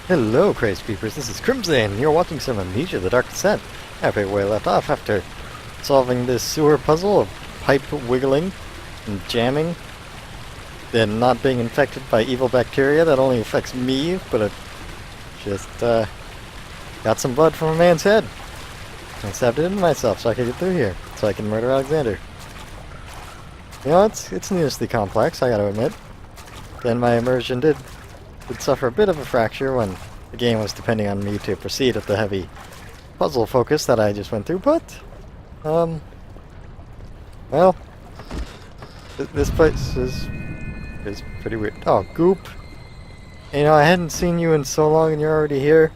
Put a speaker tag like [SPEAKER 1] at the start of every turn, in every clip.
[SPEAKER 1] Hello, Craze Creepers. This is Crimson. You're watching some Amnesia: The Dark Descent. After we left off after solving this sewer puzzle of pipe wiggling and jamming, then not being infected by evil bacteria that only affects me, but it just got some blood from a man's head. I stabbed it into myself so I could get through here, so I can murder Alexander. You know, it's needlessly complex, I gotta admit. Then my immersion did suffer a bit of a fracture when the game was depending on me to proceed at the heavy puzzle focus that I just went through, but, well, this place is pretty weird. Oh, Goop! You know, I hadn't seen you in so long and you're already here,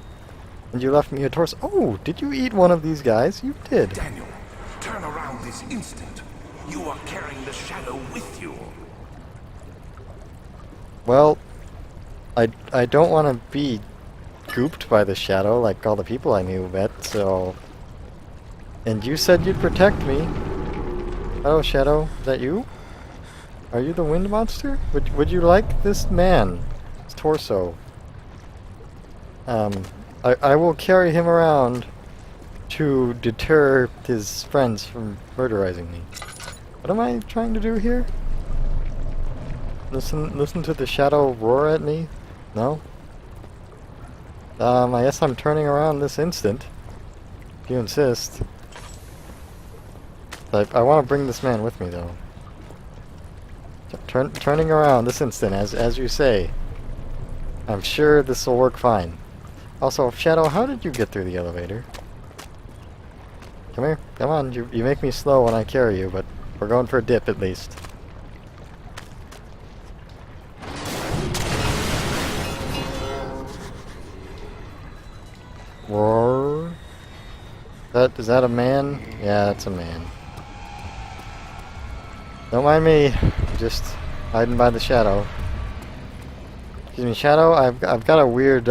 [SPEAKER 1] and you left me a torso. Oh, did you eat one of these guys? You did.
[SPEAKER 2] Daniel, turn around this instant. You are carrying the shadow with you.
[SPEAKER 1] Well, I don't want to be gooped by the shadow like all the people I knew met, so... And you said you'd protect me. Oh, Shadow, is that you? Are you the wind monster? Would you like this man? His torso. I will carry him around to deter his friends from murderizing me. What am I trying to do here? Listen to the shadow roar at me? No? I guess I'm turning around this instant. If you insist. I want to bring this man with me, though. Turning around this instant, as you say. I'm sure this will work fine. Also, Shadow, how did you get through the elevator? Come here. Come on. You make me slow when I carry you, but we're going for a dip at least. Roar. Is that a man? Yeah, that's a man. Don't mind me. I'm just hiding by the shadow. Excuse me, Shadow. I've got a weird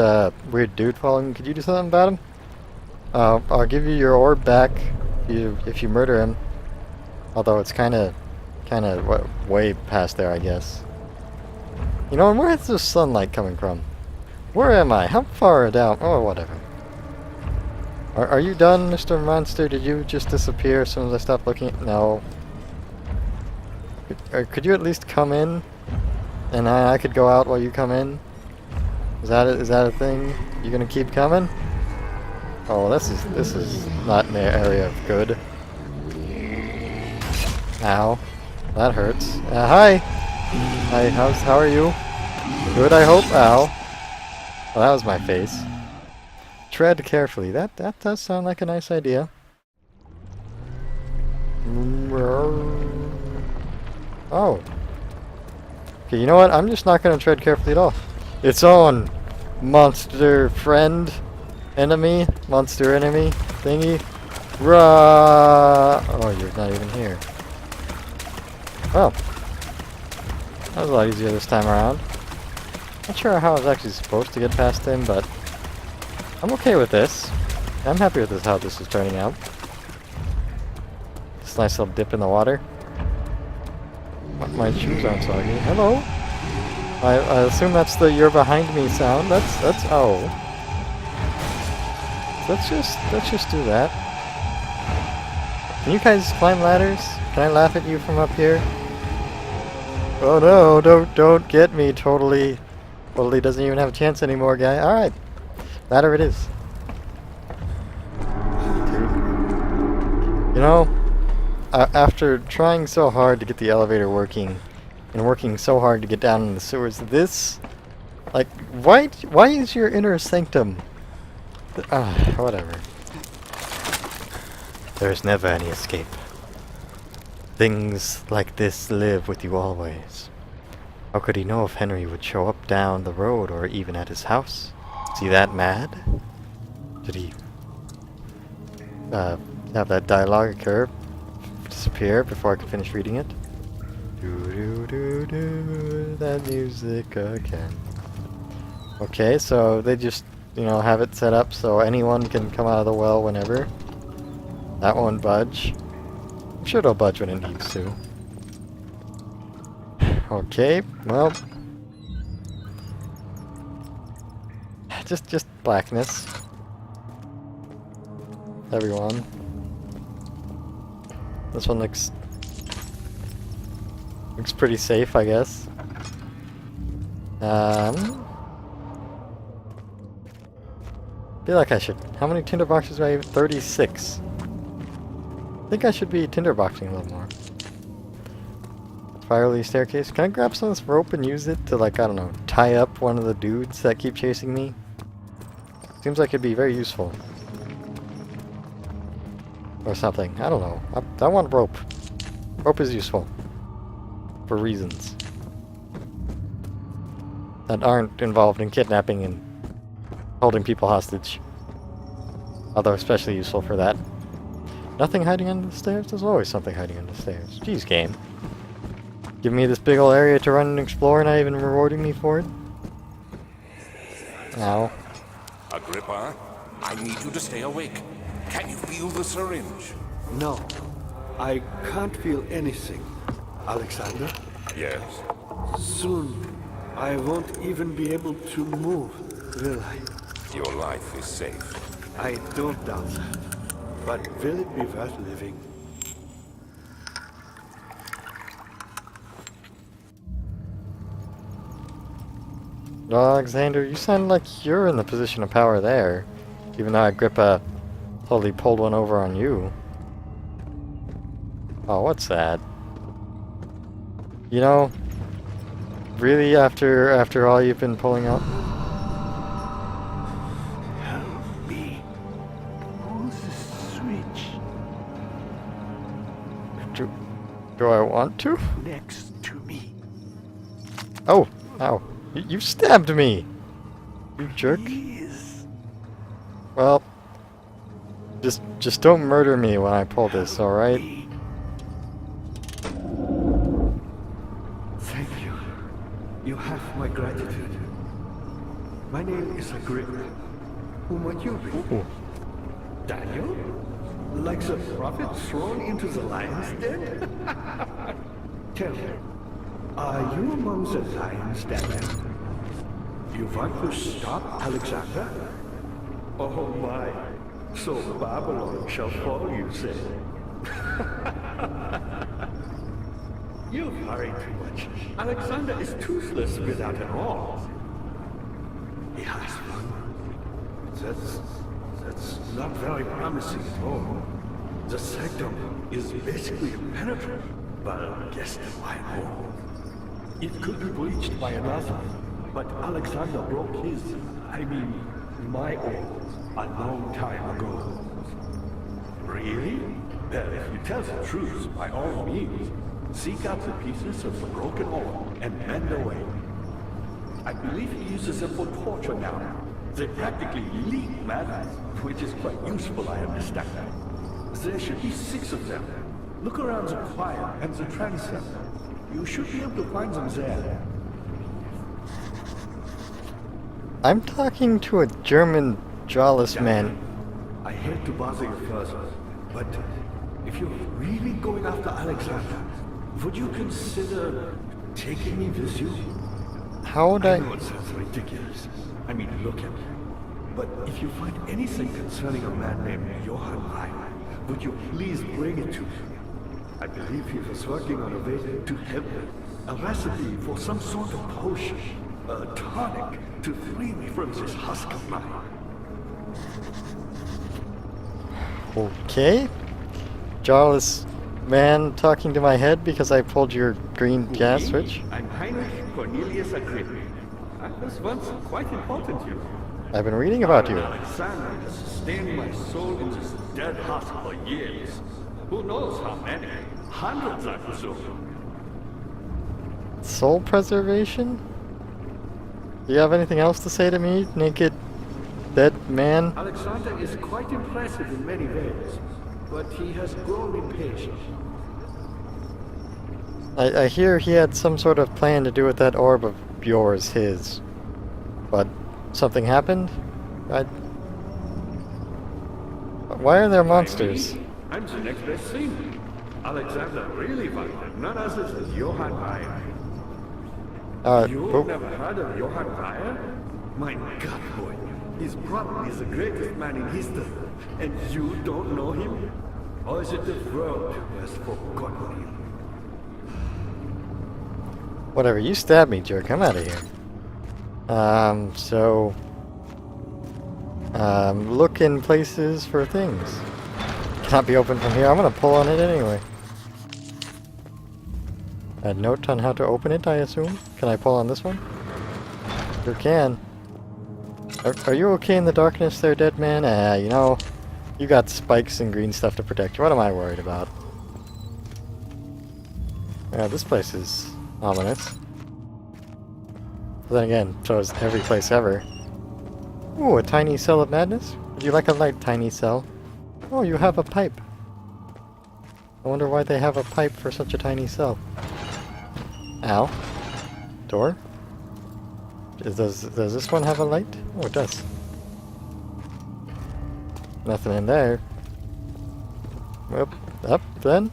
[SPEAKER 1] dude following. Could you do something about him? I'll give you your orb back if you murder him. Although it's kind of way past there, I guess. You know, and where is the sunlight coming from? Where am I? How far down? Oh, whatever. Are you done, Mr. Monster? Did you just disappear as soon as I stopped looking? No. Could you at least come in, and I could go out while you come in? Is that a thing? You gonna keep coming? Oh, this is not an area of good. Ow, that hurts. Hi. Hi. How are you? Good, I hope. Ow. Well, that was my face. Tread carefully. That does sound like a nice idea. Oh. Okay, you know what? I'm just not going to tread carefully at all. Its own monster friend, enemy, monster enemy thingy. Rah! Oh, you're not even here. Oh. That was a lot easier this time around. Not sure how I was actually supposed to get past him, but I'm okay with this. I'm happy with how this is turning out. This nice little dip in the water. My shoes aren't soggy. Hello? I assume that's the "you're behind me" sound. That's oh. Let's just do that. Can you guys climb ladders? Can I laugh at you from up here? Oh no, don't get me totally doesn't even have a chance anymore, guy. Alright. Ladder it is. Dude. You know, after trying so hard to get the elevator working, and working so hard to get down in the sewers, this, like, why is your inner sanctum? Whatever. There's never any escape. Things like this live with you always. How could he know if Henry would show up down the road or even at his house? Is he that mad? Did he have that dialogue occur, disappear before I could finish reading it? Do that music again. Okay, so they just, you know, have it set up so anyone can come out of the well whenever. That won't budge. I'm sure it'll budge when it needs to. Okay, well, just blackness. Everyone. This one looks pretty safe, I guess. Feel like I should. How many tinderboxes do I have? 36. I think I should be tinderboxing a little more. Spirally staircase. Can I grab some of this rope and use it to, like, I don't know, tie up one of the dudes that keep chasing me? Seems like it'd be very useful. Or something. I don't know. I want rope. Rope is useful. For reasons that aren't involved in kidnapping and holding people hostage. Although especially useful for that. Nothing hiding under the stairs? There's always something hiding under the stairs. Jeez, game. Give me this big ol' area to run and explore, not even rewarding me for it? Ow.
[SPEAKER 2] Agrippa, I need you to stay awake. Can you feel the syringe?
[SPEAKER 3] No, I can't feel anything. Alexander,
[SPEAKER 2] Yes.
[SPEAKER 3] soon I won't even be able to move, will I?
[SPEAKER 2] Your life is safe.
[SPEAKER 3] I don't doubt that. But will it be worth living?
[SPEAKER 1] Alexander, you sound like you're in the position of power there. Even though Agrippa totally pulled one over on you. Oh, what's that? You know, really, after all you've been pulling up?
[SPEAKER 3] Help me. Pull the switch
[SPEAKER 1] Do I want to?
[SPEAKER 3] next to me.
[SPEAKER 1] Oh, ow. You stabbed me! You jerk.
[SPEAKER 3] Please.
[SPEAKER 1] Well, just don't murder me when I pull this, alright?
[SPEAKER 3] Thank you. You have my gratitude. My name is Agrippa. Who might you be?
[SPEAKER 1] Ooh.
[SPEAKER 3] Daniel? Like the prophet thrown into the lion's den? Tell me, are you among the lions, Daniel? You want to stop Alexander? Oh my, so Babylon shall fall, you say? You worry too much. Alexander is toothless without an arm. He has one. That's not very promising at all. The sanctum is basically impenetrable, but guess why more? It could be breached by another, but Alexander broke his, my oath, a long time ago. Really? Well, if you tell the truth, by all means, seek out the pieces of the broken oar and bend away. I believe he uses them for torture now. They practically leak madness, which is quite useful, I understand. There should be 6 of them. Look around the choir and the transept. You should be able to find them there.
[SPEAKER 1] I'm talking to a German jawless man.
[SPEAKER 3] I hate to bother you further, but if you're really going after Alexander, would you consider taking me with you?
[SPEAKER 1] How would
[SPEAKER 3] I know it sounds ridiculous. Look at me. But if you find anything concerning a man named Johann Reiner, would you please bring it to me? I believe he was working on a way to help me. A recipe for some sort of potion, a tonic, to free me from this husk of mine.
[SPEAKER 1] Okay. Jawless man talking to my head because I pulled your green gas switch.
[SPEAKER 3] I'm Heinrich Cornelius Agrippa. I was once quite important, you know.
[SPEAKER 1] I've been reading about you.
[SPEAKER 3] Alexander has sustained my soul in this dead husk for years. Who knows how many? Hundreds, I presume.
[SPEAKER 1] Soul preservation? Do you have anything else to say to me, naked, dead man?
[SPEAKER 3] Alexander is quite impressive in many ways, but he has grown impatient.
[SPEAKER 1] I hear he had some sort of plan to do with that orb of yours, his. But something happened? Why are there monsters?
[SPEAKER 3] I'm the next best thing. Alexander really wanted none other than Johann Reiner. You've never heard of Johann Reiner? My God, boy, He's probably the greatest man in history, and you don't know him? Or is it the world who has forgotten him?
[SPEAKER 1] Whatever, you stabbed me, jerk. I'm out of here. Look in places for things. Cannot be opened from here. I'm gonna pull on it anyway. A note on how to open it, I assume? Can I pull on this one? Sure can. Are you okay in the darkness there, dead man? You know, you got spikes and green stuff to protect you. What am I worried about? Yeah, this place is ominous. But then again, so is every place ever. Ooh, a tiny cell of madness? Would you like a light, tiny cell? Oh, you have a pipe. I wonder why they have a pipe for such a tiny cell. Ow. Door? Does this one have a light? Oh, it does. Nothing in there. Up then.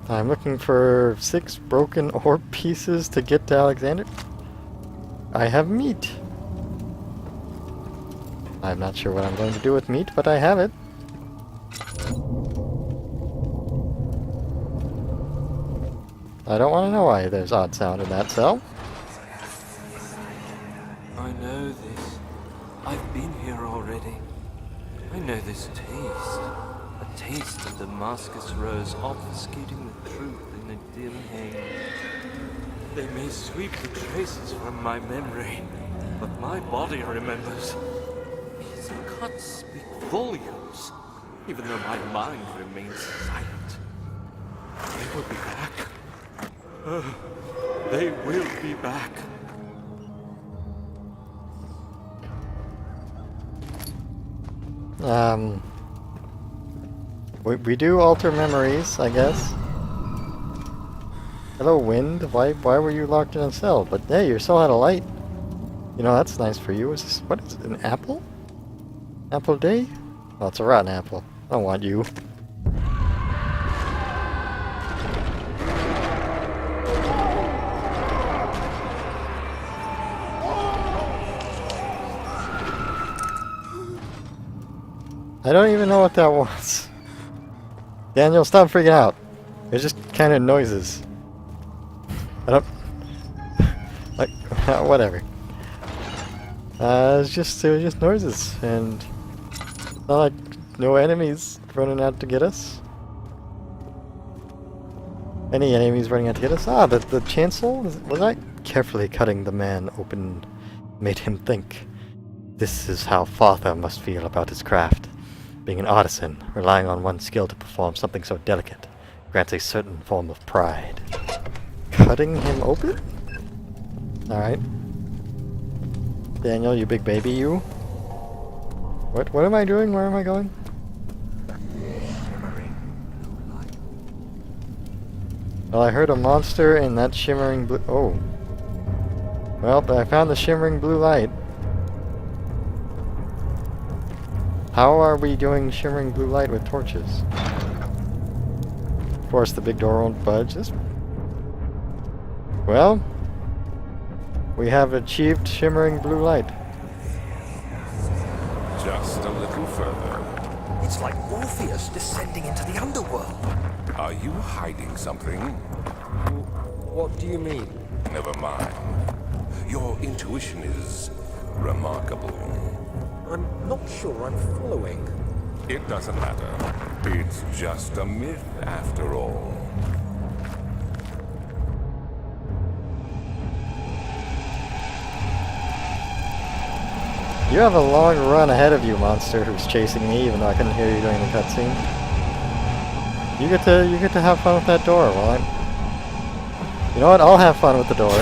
[SPEAKER 1] I'm looking for 6 broken orb pieces to get to Alexander. I have meat. I'm not sure what I'm going to do with meat, but I have it. I don't want to know why there's odd sound in that cell.
[SPEAKER 4] I know this. I've been here already. I know this taste. A taste of Damascus rose obfuscating the truth in a dim haze. They may sweep the traces from my memory, but my body remembers. These cuts speak volumes, even though my mind remains silent. They will be back. They will be back.
[SPEAKER 1] We do alter memories, I guess. Hello, wind. Why were you locked in a cell? But hey, your cell had a light. You know, that's nice for you. Is this, what is it, an apple? Apple day? Oh, it's a rotten apple. I don't want you. I don't even know what that was. Daniel, stop freaking out. It's just kind of noises. I don't... like, whatever. It was just noises, and... it's not like no enemies running out to get us. Any enemies running out to get us? Ah, the chancel? Was I carefully cutting the man open made him think. This is how Father must feel about his craft. Being an artisan, relying on one's skill to perform something so delicate, grants a certain form of pride. Cutting him open? Alright. Daniel, you big baby, you. What am I doing? Where am I going? Well, I heard a monster in that shimmering blue... oh. Well, but I found the shimmering blue light. How are we doing shimmering blue light with torches? Of course, the big door won't budge. Well, we have achieved shimmering blue light.
[SPEAKER 2] Just a little further.
[SPEAKER 5] It's like Orpheus descending into the underworld.
[SPEAKER 2] Are you hiding something?
[SPEAKER 5] What do you mean?
[SPEAKER 2] Never mind. Your intuition is remarkable.
[SPEAKER 5] I'm not sure I'm following.
[SPEAKER 2] It doesn't matter. It's just a myth after all.
[SPEAKER 1] You have a long run ahead of you, monster, who's chasing me, even though I couldn't hear you during the cutscene. You get to have fun with that door while I'm... You know what? I'll have fun with the door.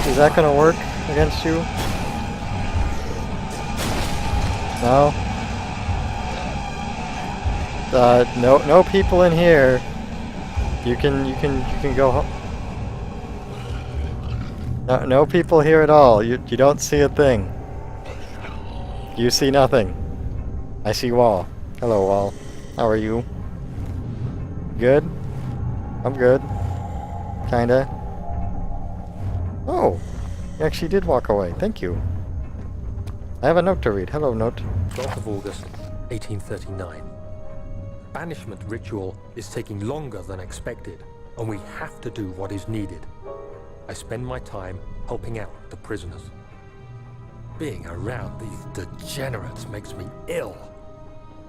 [SPEAKER 1] Is that gonna work against you? No? No people in here. You can go home. No people here at all. You don't see a thing. You see nothing. I see wall. Hello, wall. How are you? Good? I'm good. Kinda. Oh. You actually did walk away. Thank you. I have a note to read. Hello, note.
[SPEAKER 5] 12th of August, 1839. Banishment ritual is taking longer than expected, and we have to do what is needed. I spend my time helping out the prisoners. Being around these degenerates makes me ill.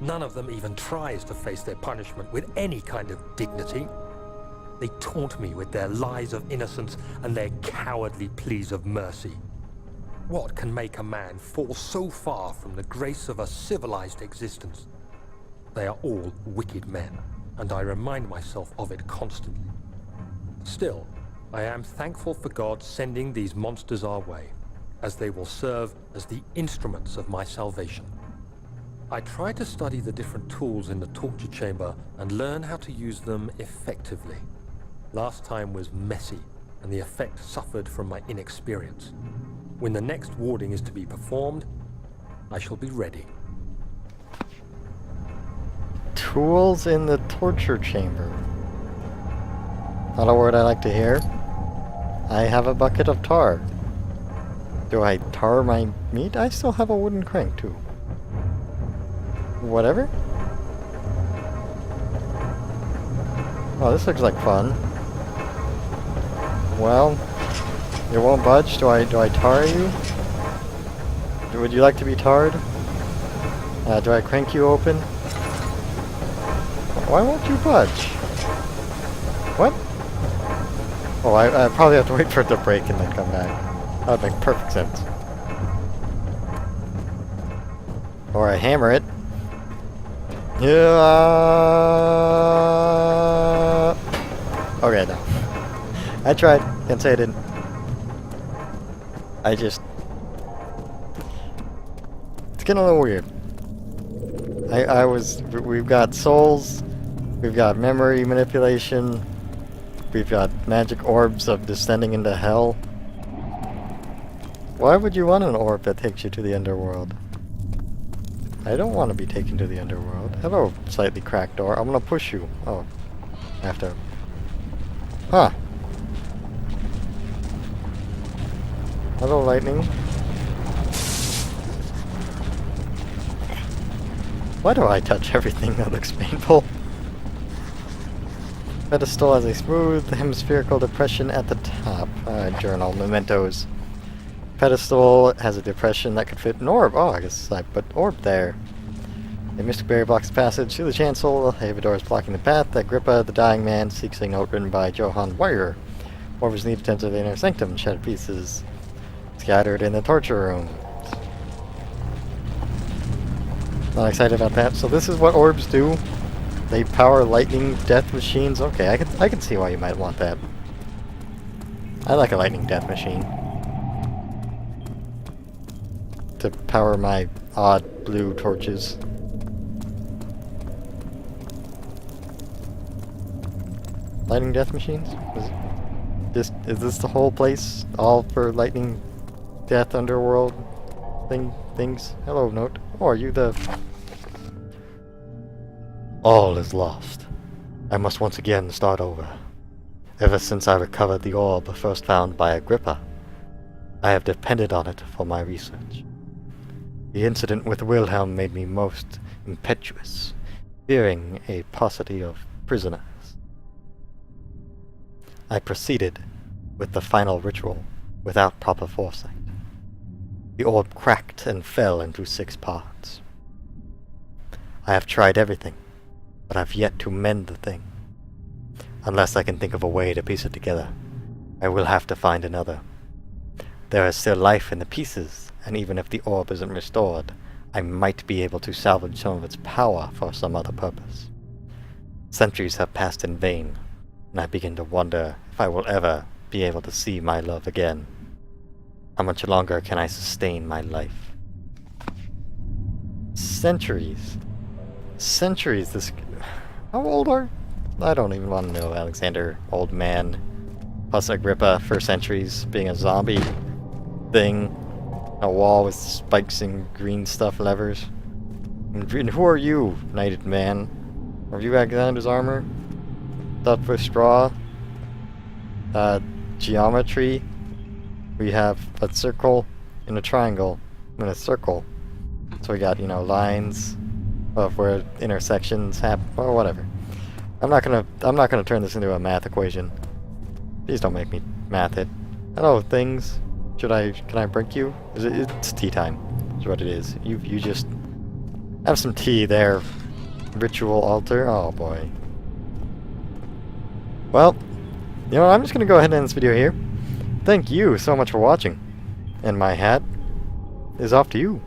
[SPEAKER 5] None of them even tries to face their punishment with any kind of dignity. They taunt me with their lies of innocence and their cowardly pleas of mercy. What can make a man fall so far from the grace of a civilized existence? They are all wicked men, and I remind myself of it constantly. Still, I am thankful for God sending these monsters our way, as they will serve as the instruments of my salvation. I try to study the different tools in the torture chamber and learn how to use them effectively. Last time was messy, and the effect suffered from my inexperience. When the next warding is to be performed, I shall be ready.
[SPEAKER 1] Tools in the torture chamber. Not a word I like to hear. I have a bucket of tar. Do I tar my meat? I still have a wooden crank, too. Whatever. Oh, this looks like fun. Well, you won't budge? Do I tar you? Would you like to be tarred? Do I crank you open? Why won't you budge? What? Oh, I probably have to wait for it to break and then come back. That would make perfect sense. Or I hammer it. Yeah. Okay, no. I tried. Can't say I didn't. I just... It's getting a little weird. We've got souls. We've got memory manipulation. We've got magic orbs of descending into hell. Why would you want an orb that takes you to the underworld? I don't want to be taken to the underworld. Hello, slightly cracked door. I'm gonna push you. Oh. I have to... Huh. Hello, lightning. Why do I touch everything that looks painful? Pedestal has a smooth hemispherical depression at the top. Journal, mementos. Pedestal has a depression that could fit an orb. Oh, I guess I put orb there. A mystic barrier blocks the passage to the chancel. A door is blocking the path. Agrippa, the dying man, seeks a note written by Johann Weyer. Orbs need to enter the inner sanctum. Shattered pieces scattered in the torture room. Not excited about that. So this is what orbs do. They power lightning death machines. Okay, I can see why you might want that. I like a lightning death machine. To power my odd blue torches. Lightning death machines? Is this the whole place? All for lightning death underworld things? Hello, note. Oh, are you the... All is lost. I must once again start over. Ever since I recovered the orb first found by Agrippa, I have depended on it for my research. The incident with Wilhelm made me most impetuous, fearing a paucity of prisoners. I proceeded with the final ritual without proper foresight. The orb cracked and fell into 6 parts. I have tried everything, but I've yet to mend the thing. Unless I can think of a way to piece it together, I will have to find another. There is still life in the pieces, and even if the orb isn't restored, I might be able to salvage some of its power for some other purpose. Centuries have passed in vain, and I begin to wonder if I will ever be able to see my love again. How much longer can I sustain my life? Centuries. Centuries, this... How old are... I don't even want to know, Alexander, old man. Plus Agrippa, for centuries, being a zombie thing. A wall with spikes and green stuff levers. And who are you, knighted man? Are you Alexander's armor? Stuffed with straw? Geometry? we have a circle and a triangle and a circle. So we got, you know, lines of where intersections happen, or whatever. I'm not gonna turn this into a math equation. Please don't make me math it. Hello, things. Can I break you? It's tea time. Is what it is. You just have some tea there. Ritual altar. Oh boy. Well, you know what? I'm just gonna go ahead and end this video here. Thank you so much for watching. And my hat is off to you.